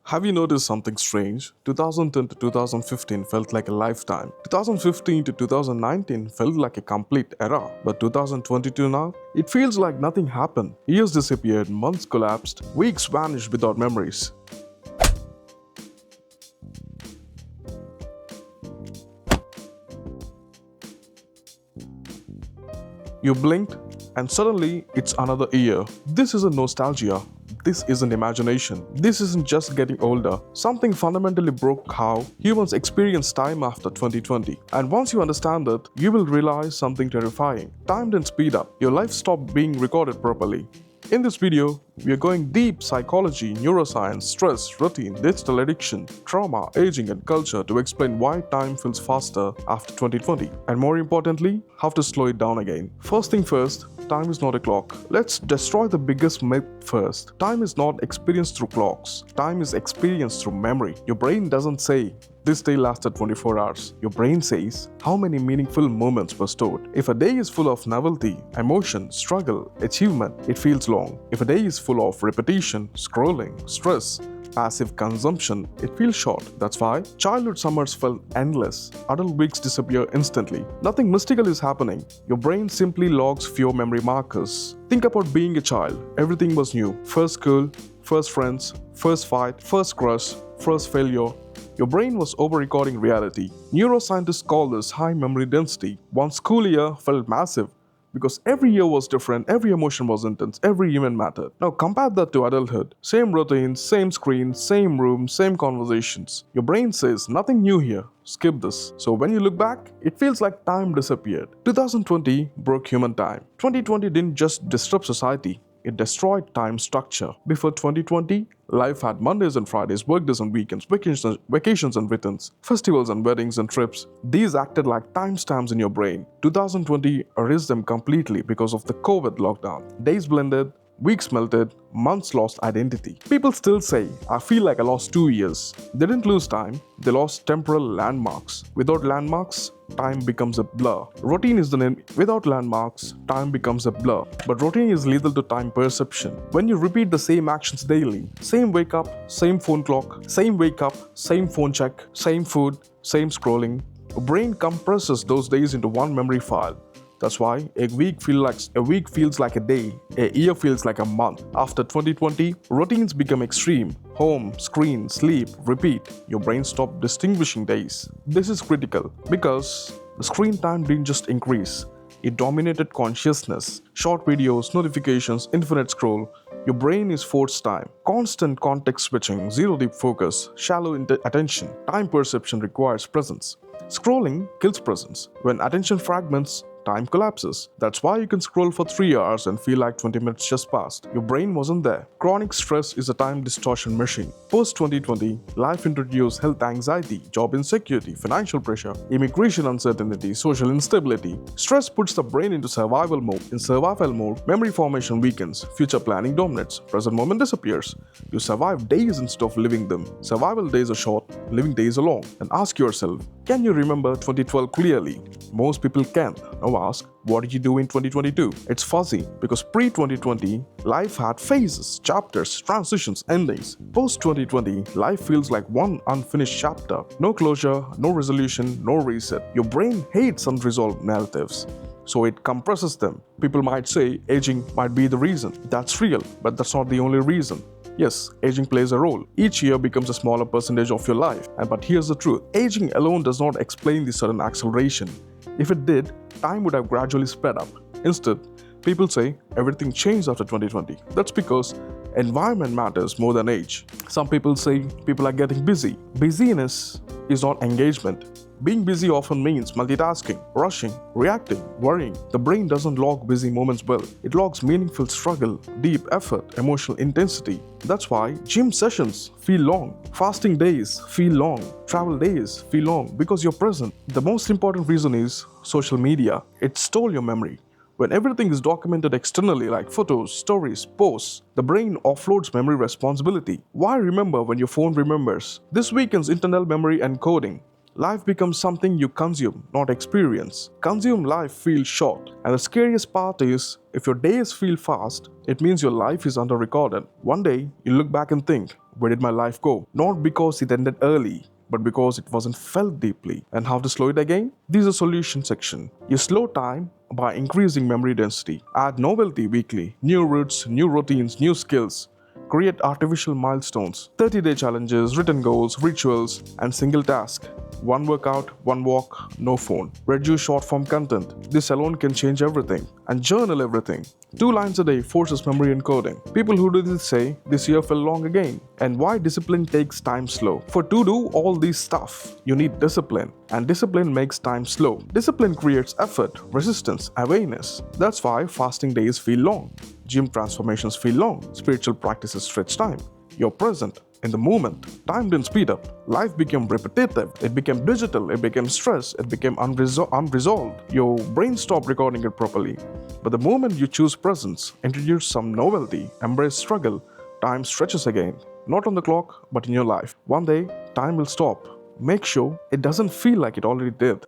Have you noticed something strange? 2010 to 2015 felt like a lifetime. 2015 to 2019 felt like a complete era. But 2022 now? It feels like nothing happened. Years disappeared, months collapsed, weeks vanished without memories. You blinked, and suddenly it's another year. This isn't nostalgia. This isn't imagination. This isn't just getting older. Something fundamentally broke how humans experience time after 2020. And once you understand that, you will realize something terrifying. Time didn't speed up. Your life stopped being recorded properly. In this video, we are going deep psychology, neuroscience, stress, routine, digital addiction, trauma, aging and culture to explain why time feels faster after 2020 and more importantly, how to slow it down again. First thing first, time is not a clock. Let's destroy the biggest myth first. Time is not experienced through clocks. Time is experienced through memory. Your brain doesn't say, this day lasted 24 hours. Your brain says, how many meaningful moments were stored? If a day is full of novelty, emotion, struggle, achievement, it feels long. If a day is full of repetition, scrolling, stress, passive consumption, it feels short. That's why childhood summers felt endless. Adult weeks disappear instantly. Nothing mystical is happening. Your brain simply logs fewer memory markers. Think about being a child. Everything was new. First school, first friends, first fight, first crush, first failure. Your brain was over-recording reality. Neuroscientists call this high memory density. One school year felt massive because every year was different, every emotion was intense, every event mattered. Now compare that to adulthood. Same routines, same screen, same room, same conversations. Your brain says nothing new here. Skip this. So when you look back, it feels like time disappeared. 2020 broke human time. 2020 didn't just disrupt society. It destroyed time structure. Before 2020, life had Mondays and Fridays, workdays and weekends, vacations and returns, festivals and weddings and trips. These acted like timestamps in your brain. 2020 erased them completely because of the COVID lockdown. Days blended, weeks melted, months lost identity. People still say, I feel like I lost 2 years. They didn't lose time, they lost temporal landmarks. Without landmarks, time becomes a blur. Routine is the name. Without landmarks, time becomes a blur. But routine is lethal to time perception. When you repeat the same actions daily, same wake up, same phone clock, same wake up, same phone check, same food, same scrolling, your brain compresses those days into one memory file. That's why a week feels like a day, a year feels like a month. After 2020, routines become extreme. Home, screen, sleep, repeat. Your brain stopped distinguishing days. This is critical because the screen time didn't just increase. It dominated consciousness. Short videos, notifications, infinite scroll. Your brain is forced time. Constant context switching, zero deep focus, shallow attention. Time perception requires presence. Scrolling kills presence. When attention fragments, time collapses. That's why you can scroll for 3 hours and feel like 20 minutes just passed. Your brain wasn't there. Chronic stress is a time distortion machine. Post 2020, life introduced health anxiety, job insecurity, financial pressure, immigration uncertainty, social instability. Stress puts the brain into survival mode. In survival mode, memory formation weakens, future planning dominates, present moment disappears. You survive days instead of living them. Survival days are short, living days are long. And ask yourself, can you remember 2012 clearly? Most people can't. Now ask, what did you do in 2022? It's fuzzy because pre-2020, life had phases, chapters, transitions, endings. Post-2020, life feels like one unfinished chapter. No closure, no resolution, no reset. Your brain hates unresolved narratives, so it compresses them. People might say aging might be the reason. That's real, but that's not the only reason. Yes, aging plays a role. Each year becomes a smaller percentage of your life. But here's the truth. Aging alone does not explain the sudden acceleration. If it did, time would have gradually sped up. Instead, people say everything changed after 2020. That's because environment matters more than age. Some people say people are getting busy. Busyness is not engagement. Being busy often means multitasking, rushing, reacting, worrying. The brain doesn't log busy moments well. It logs meaningful struggle, deep effort, emotional intensity. That's why gym sessions feel long, fasting days feel long, travel days feel long because you're present. The most important reason is social media. It stole your memory. When everything is documented externally like photos, stories, posts, the brain offloads memory responsibility. Why remember when your phone remembers? This weakens internal memory encoding. Life becomes something you consume, not experience. Consumed life feels short. And the scariest part is, if your days feel fast, it means your life is under-recorded. One day, you look back and think, where did my life go? Not because it ended early, but because it wasn't felt deeply. And how to slow it again? This is a solution section. You slow time by increasing memory density. Add novelty weekly, new routes, new routines, new skills. Create artificial milestones, 30-day challenges, written goals, rituals, and single task. One workout, one walk, no phone. Reduce short form content. This alone can change everything. And journal everything. 2 lines a day forces memory encoding. People who do this say, this year felt long again. And why discipline takes time slow. For to do all these stuff, you need discipline. And discipline makes time slow. Discipline creates effort, resistance, awareness. That's why fasting days feel long. Gym transformations feel long. Spiritual practices stretch time. You're present. In the moment, time didn't speed up. Life became repetitive. It became digital. It became stress. It became unresolved. Your brain stopped recording it properly. But the moment you choose presence, introduce some novelty, embrace struggle, time stretches again. Not on the clock, but in your life. One day, time will stop. Make sure it doesn't feel like it already did.